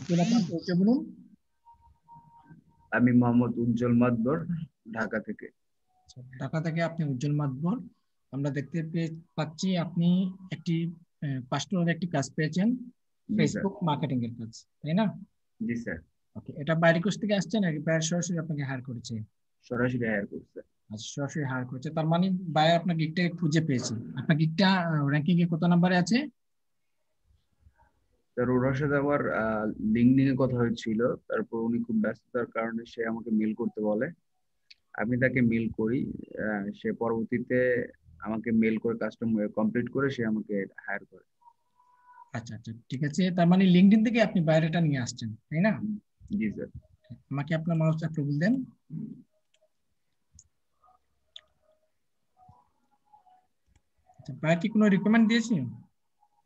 আপনার পরিচয় বলুন। আমি মোহাম্মদ উজ্জ্বল মাদবর, ঢাকা থেকে। ঢাকা থেকে আপনি উজ্জ্বল মাদবর। আমরা দেখতে পাচ্ছি আপনি একটি পার্সোনাল একটি কাজ পেয়েছেন, জি স্যার। ফেসবুক মার্কেটিং এর কাজ, তাই না? জি স্যার। ওকে, এটা বাইরে কোর্স থেকে আসছে নাকি বাইরে সরাসরি আপনাকে হায়ার করেছে? সরাসরি হায়ার করছে। আচ্ছা, সরাসরি হায়ার করেছে, তার মানে বাইরে আপনার গিগটা খুঁজে পেয়েছে। আপনার গিগটা র্যাঙ্কিং এ কত নাম্বারে আছে? স্যার ওনার সাথে আমার লিঙ্কডিন এ কথা হয়েছিল, তারপর উনি খুব ব্যস্ততার কারণে সে আমাকে মেল করতে বলে, আমি তাকে মেল করি। সে পরবর্তীতে আমাকে মেল করে কাস্টম কমপ্লিট করে সে আমাকে হায়ার করে। আচ্ছা আচ্ছা, ঠিক আছে, তার মানে লিঙ্কডইন থেকে আপনি বাইরেটা নিয়ে আসছেন, তাই না? জি স্যার। আমাকে আপনার মাউস অ্যাপ্রুভাল দেন। আচ্ছা, বাইরে কি কোনো রিকমেন্ড দিয়েছি?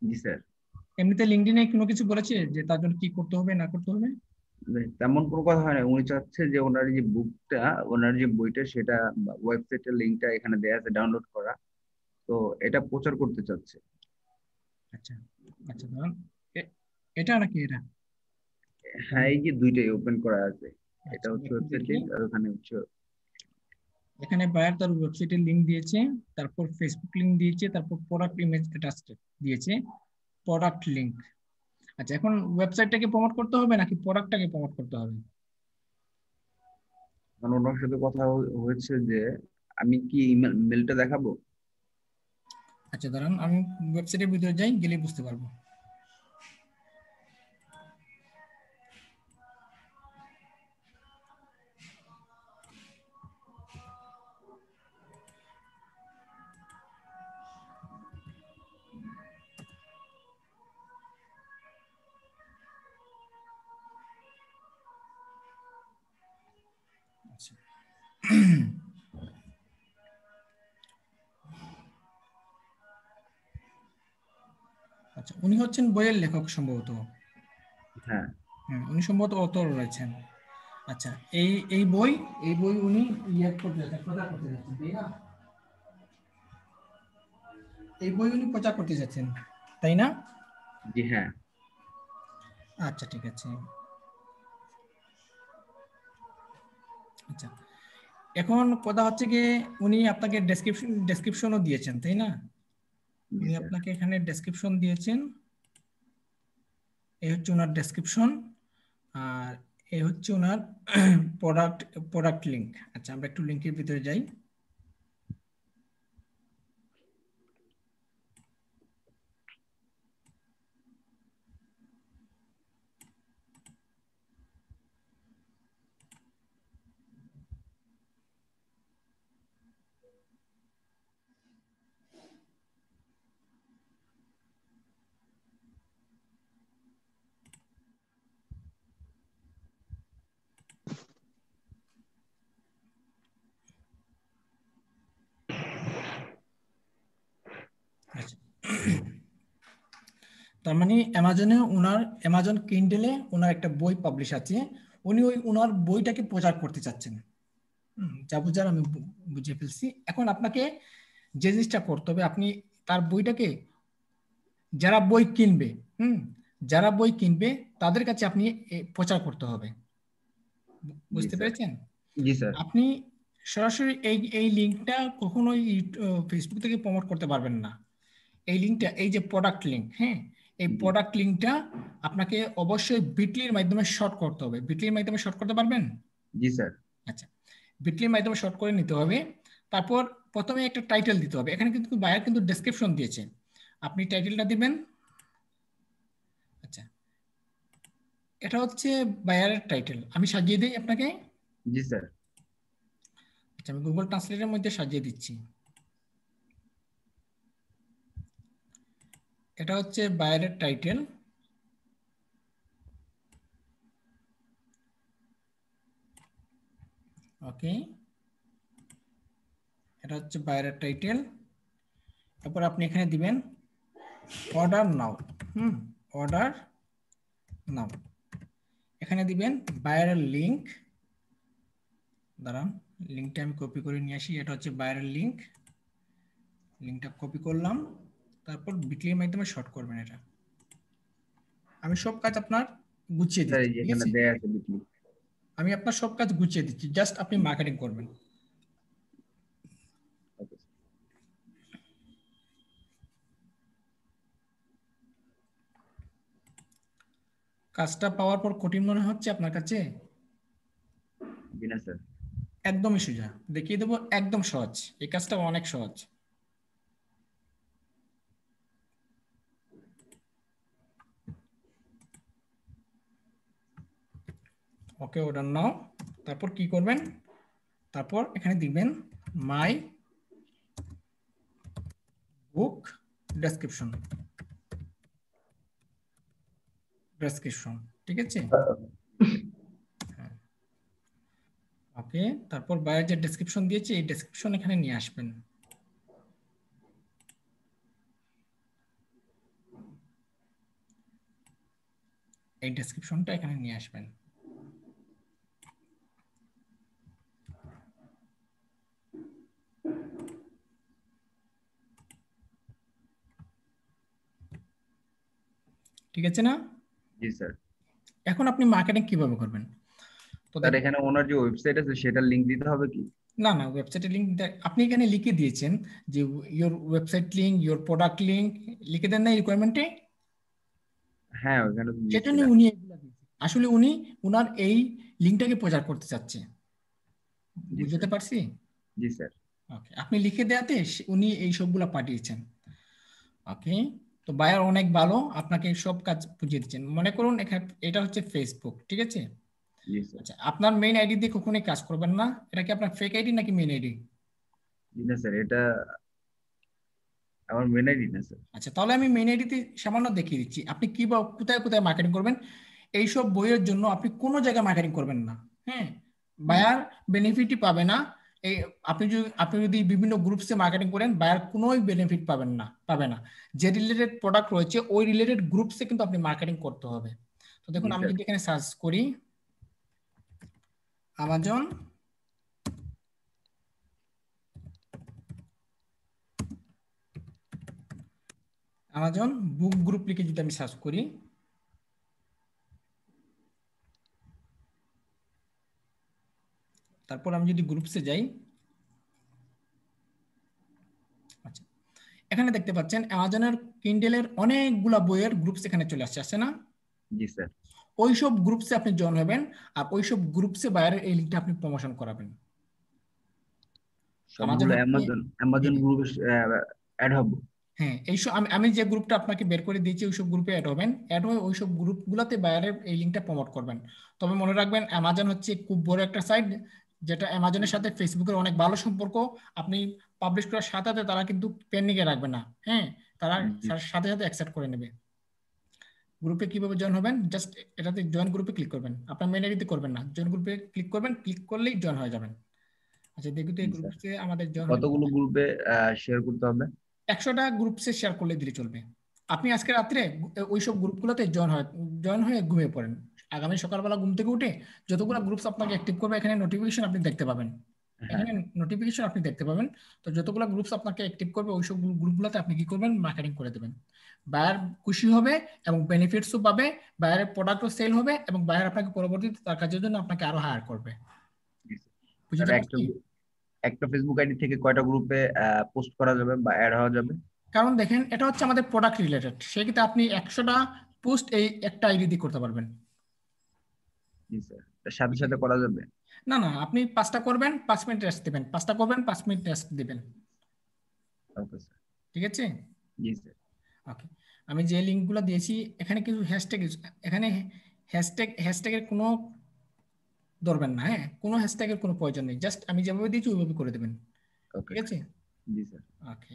জি স্যার। এমনিতে লিঙ্কডইনে কোনো কিছু বলেছে যে তার জন্য কি করতে হবে না করতে হবে? তেমন কোনো কথা হয় না, উনি চাচ্ছে যে ওনার যে বুকটা, ওনার যে বইটা সেটা ওয়েবসাইটের লিঙ্কটা এখানে দেয়া আছে ডাউনলোড করা, তো এটা প্রচার করতে চাচ্ছে। আচ্ছা আচ্ছা, ধরুন এটা নাকি এটা? হ্যাঁ, এই যে দুইটাই ওপেন করা আছে, এটা আচ্ছা, হচ্ছে একটু ওয়েবসাইট দেখি। লিংক আর ওখানে হচ্ছে। এখানে বায়ার তার ওয়েবসাইটের লিংক দিয়েছে, তারপর ফেসবুক লিংক দিয়েছে, তারপর প্রোডাক্ট ইমেজ অ্যাটাচড দিয়েছে, প্রোডাক্ট লিংক। আচ্ছা, এখন ওয়েবসাইটটাকে প্রমোট করতে হবে নাকি প্রোডাক্টটাকে প্রমোট করতে হবে? কারণ ওনার সাথে কথা হয়েছে যে আমি কি মেলটা দেখাবো। আচ্ছা, দাঁড়ান আমি ওয়েবসাইটের ভিতরে যাই, গেলে বুঝতে পারবো। আচ্ছা আচ্ছা, উনি হচ্ছেন বইয়ের লেখক সম্ভবত। হ্যাঁ। হ্যাঁ, উনি সম্ভবত অথর রয়েছেন। আচ্ছা, এই এই বই উনি ইয়ে করতে যাচ্ছেন, প্রচার করতে যাচ্ছেন, তাই না? এই বই উনি প্রচার করতে যাচ্ছেন, তাই না? জি হ্যাঁ। আচ্ছা, ঠিক আছে। আচ্ছা, এখন কথা হচ্ছে কি, উনি আপনাকে ডেসক্রিপশনও দিয়েছেন, তাই না? জি উনি স্যার। আপনাকে এখানে ডেসক্রিপশন দিয়েছেন। এই হচ্ছে ওনার ডেসক্রিপশন, আর এই হচ্ছে ওনার প্রোডাক্ট প্রোডাক্ট লিংক। আচ্ছা, আমরা একটু লিংকের ভিতরে যাই। আচ্ছা, তার মানে অ্যামাজনে ওনার অ্যামাজন কিন্ডেলে ওনার একটা বই পাবলিশ আছে, উনি ওই ওনার বইটাকে প্রচার করতে চাচ্ছেন। যা বুঝার আমি বুঝে ফেলছি। এখন আপনাকে যে জিনিসটা করতে হবে, আপনি তার বইটাকে যারা বই কিনবে, হুম যারা বই কিনবে তাদের কাছে আপনি প্রচার করতে হবে। জি বুঝতে স্যার। পেরেছেন? জি স্যার। আপনি সরাসরি এই এই লিঙ্কটা কখনোই ফেসবুক থেকে প্রমোট করতে পারবেন না। এই লিঙ্কটা, এই যে প্রোডাক্ট লিঙ্ক, হ্যাঁ, এই জি। প্রোডাক্ট লিঙ্কটা আপনাকে অবশ্যই বিটলির মাধ্যমে শর্ট করতে হবে। বিটলির মাধ্যমে শর্ট করতে পারবেন? জি স্যার। আচ্ছা, বিটলির মাধ্যমে শর্ট করে নিতে হবে। তারপর প্রথমে একটা টাইটেল দিতে হবে। এখানে কিন্তু বায়ার কিন্তু ডেসক্রিপশন দিয়েছে, আপনি টাইটেলটা দিবেন। আচ্ছা, এটা হচ্ছে বায়ারের টাইটেল, আমি সাজিয়ে দিই আপনাকে। জি স্যার। আচ্ছা, আমি গুগল ট্রান্সলেটের মধ্যে সাজিয়ে দিচ্ছি। এটা হচ্ছে বায়ারের টাইটেল। ওকে, এটা হচ্ছে বায়ারের টাইটেল। তারপর আপনি এখানে দিবেন অর্ডার নাও। অর্ডার নাও। এখানে দিবেন বায়ারের লিংক। দাঁড়ান, লিঙ্কটা আমি কপি করে নিয়ে আসি। এটা হচ্ছে বায়ারের লিংক। লিঙ্কটা কপি করলাম, তারপর বিটলির মাধ্যমে শর্ট করবেন। এটা আমি সব কাজ আপনার গুছিয়ে স্যার দিচ্ছি, এই যে ঠিক এখানে আছে? দেয়া আছে বিটলি। আমি আপনার সব কাজ গুছিয়ে দিচ্ছি, জাস্ট আপনি মার্কেটিং করবেন। ওকে কাজটা পাওয়ার পর কঠিন মনে হচ্ছে আপনার কাছে? জি না স্যার। একদমই সোজা, দেখিয়ে দেবো, একদম সহজ, এই কাজটা অনেক সহজ। ওকে, ওটা নাও। তারপর কি করবেন, তারপর এখানে দিবেন মাই বুক ডেসক্রিপশন, ডেসক্রিপশন, ঠিক আছে? ওকে, তারপর বাইরে যে ডেসক্রিপশন দিয়েছি এই ডেসক্রিপশন এখানে নিয়ে আসবেন। এই ডেসক্রিপশনটা এখানে নিয়ে আসবেন। ঠিক আছে না? জি স্যার। এখন আপনি মার্কেটিং কিভাবে করবেন? তো স্যার দেখুন, এখানে ওনার যে ওয়েবসাইট আছে সেটার লিংক দিতে হবে কি? না না, ওয়েবসাইটের লিঙ্ক আপনি এখানে লিখে দিয়েছেন যে your website link, your product link, লিখে দেন না রিকোয়ারমেন্টে? হ্যাঁ ওখানে তো সেটা নিয়ে দিয়েছিলাম। উনি এগুলা দিয়েছে। আসলে উনি উনার এই লিঙ্কটাকে প্রচার করতে চাচ্ছে, জি বুঝতে স্যার। পারছি? জি স্যার। ওকে, আপনি লিখে দেয়াতে উনি এই সবগুলা পাঠিয়েছেন। ওকে, তো বায়ার অনেক ভালো, আপনাকে সব কাজ বুঝিয়ে দিচ্ছেন। মনে করুন এখানে এটা হচ্ছে ফেসবুক, ঠিক আছে? জি স্যার। আচ্ছা, আপনার মেইন আইডি দিয়ে কখনোই কাজ করবেন না। এটা কি আপনার ফেক আইডি নাকি মেইন আইডি? জি না স্যার, এটা আমার মেন আইডি না স্যার। আচ্ছা, তাহলে আমি মেইন আইডিতে সামান্য দেখিয়ে দিচ্ছি আপনি কি বা কোথায় কোথায় মার্কেটিং করবেন। এইসব বইয়ের জন্য আপনি কোনো জায়গায় মার্কেটিং করবেন না। হ্যাঁ, জি বায়ার স্যার। বেনিফিটই পাবে না। এই আপনি যদি বিভিন্ন গ্রুপসে মার্কেটিং করেন, বায়ার কোনোই বেনিফিট পাবেন না, পাবে না। যে রিলেটেড প্রোডাক্ট রয়েছে ওই রিলেটেড গ্রুপসে কিন্তু আপনি মার্কেটিং করতে হবে। তো দেখুন, জি আমি স্যার। যদি এখানে সার্চ করি আমাজন, আমাজন বুক গ্রুপ লিখে যদি আমি সার্চ করি, তারপর আমি যদি গ্রুপসে যাই, আচ্ছা, এখানে দেখতে পাচ্ছেন অ্যামাজনের কিন্ডেলের অনেকগুলা বইয়ের গ্রুপস এখানে চলে আসছে, আসছে না? জি স্যার। ওইসব গ্রুপসে আপনি জয়েন হবেন, আর ওইসব গ্রুপসে বাইরের এই লিঙ্কটা আপনি প্রমোশন করাবেন। আমাজন সবগুলো হচ্ছে, অ্যামাজন অ্যামাজন হ্যাঁ গ্রুপে অ্যাড হব? হ্যাঁ, এইসব আমি যে গ্রুপটা আপনাকে বের করে দিয়েছি ওইসব গ্রুপে অ্যাড হবেন, অ্যাড হয়ে ওইসব গ্রুপগুলোতে বাইরের এই লিঙ্কটা প্রমোট করবেন। তবে মনে রাখবেন অ্যামাজন হচ্ছে খুব বড় একটা সাইট, যেটা অ্যামাজনের সাথে ফেসবুকের অনেক ভালো সম্পর্ক। আপনি পাবলিশ করার সাথে সাথে তারা কিন্তু পেন্ডিংয়ে রাখবে না, হ্যাঁ, তারা জি সাথে সাথে অ্যাকসেপ্ট করে নেবে। গ্রুপে কিভাবে জয়েন হবেন, জাস্ট এটাতে জয়েন গ্রুপে ক্লিক করবেন, আপনার মেল আইডিতে করবেন না, জয়েন গ্রুপে ক্লিক করবেন, ক্লিক করলেই জয়েন হয়ে যাবেন। আচ্ছা দেখুন তো এই জি স্যার। গ্রুপে আমাদের জয়েন হয়ে কতগুলো গ্রুপে শেয়ার করতে হবে? 100টা গ্রুপসে শেয়ার করলে দিলে চলবে। আপনি আজকে রাত্রে ওইসব গ্রুপগুলোতে জয়েন হয়ে ঘুমিয়ে পড়েন। আগামী সকালবেলা ঘুম থেকে উঠে যতগুলো গ্রুপস আপনাকে অ্যাক্টিভ করবে এখানে নোটিফিকেশন আপনি দেখতে পাবেন, হ্যাঁ। এখানে নোটিফিকেশন আপনি দেখতে পাবেন। তো যতগুলো গ্রুপস আপনাকে অ্যাক্টিভ করবে ওইসব গ্রুপগুলোতে আপনি কি করবেন, মার্কেটিং করে দেবেন। বায়ার খুশি হবে এবং বেনিফিটসও পাবে, বায়ারের প্রোডাক্টও সেল হবে এবং বায়ার আপনাকে পরবর্তীতে তার কাজের জন্য আপনাকে আরো হায়ার করবে। জি স্যার। স্যার বুঝতে একটা পারছি? একটা ফেসবুক আইডি থেকে কয়টা গ্রুপে পোস্ট করা যাবে বা অ্যাড হওয়া যাবে? কারণ দেখেন এটা হচ্ছে আমাদের প্রোডাক্ট রিলেটেড, সেক্ষেত্রে আপনি 100টা পোস্ট এই একটা আইডি দিয়ে করতে পারবেন। জি স্যার, তার সাথে সাথে করা যাবে? না না, আপনি 5টা করবেন, 5 মিনিট রেস্ট দিবেন, 5টা করবেন, 5 মিনিট রেস্ট দিবেন। Okay sir. ঠিক আছে? জি স্যার। ওকে, আমি যে লিঙ্কগুলো দিয়েছি এখানে কিছু হ্যাশট্যাগ, এখানে হ্যাশট্যাগের কোনো ধরবেন না, হ্যাঁ, কোনো হ্যাশট্যাগের কোনো প্রয়োজন নেই, জাস্ট আমি যেভাবে দিয়েছি ওইভাবে করে দেবেন। ওকে ঠিক স্যার। আছে? জি স্যার। ওকে,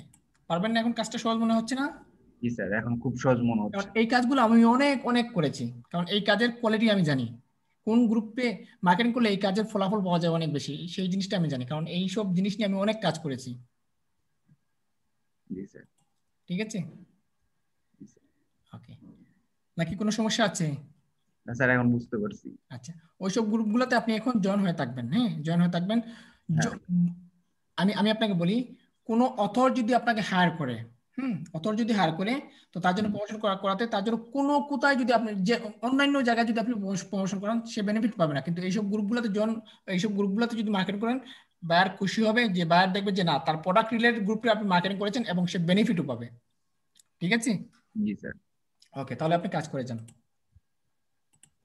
পারবেন না? এখন কাজটা সহজ মনে হচ্ছে না? জি স্যার, এখন খুব সহজ মনে কারণ হচ্ছে। এই কাজগুলো আমি অনেক অনেক করেছি, কারণ এই কাজের কোয়ালিটি আমি জানি, কোন গ্রুপে মার্কেটিং করলে এই কাজের ফলাফল পাওয়া যায় অনেক বেশি, সেই জিনিসটা আমি জানি, কারণ এই সব জিনিস নিয়ে আমি অনেক কাজ করেছি। জি স্যার। ঠিক আছে? জি স্যার। ওকে, নাকি কোনো সমস্যা আছে? না স্যার, এখন বুঝতে পারছি। আচ্ছা, ওইসব গ্রুপগুলোতে আপনি এখন জয়েন হয়ে থাকবেন, হ্যাঁ, জয়েন হয়ে থাকবেন। হ্যাঁ। জ- আমি আমি আপনাকে বলি, কোনো অথর যদি আপনাকে হায়ার করে, অথর যদি হায়ার করে, তো তার জন্য প্রমোশন করাতে তার জন্য কোনো কোথায় যদি আপনি যে অন্যান্য জায়গায় যদি আপনি প্রমোশন করান, সে বেনিফিট পাবে না। কিন্তু এইসব গ্রুপগুলোতে যদি মার্কেট করেন, বায়ার খুশি হবে, যে বায়ার দেখবে যে না, তার প্রোডাক্ট রিলেটেড গ্রুপে আপনি মার্কেটিং করেছেন এবং সে বেনিফিটও পাবে। ঠিক আছে? জি স্যার। ওকে, তাহলে আপনি কাজ করে যান।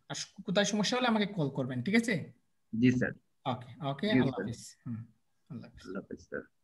আর কোথায় সমস্যা হলে আমাকে কল করবেন, ঠিক আছে? জি স্যার। ওকে ওকে, জি আল্লাহ স্যার। হাফিজ। আল্লাহ হাফিজ। আল্লাহ হাফেজ স্যার।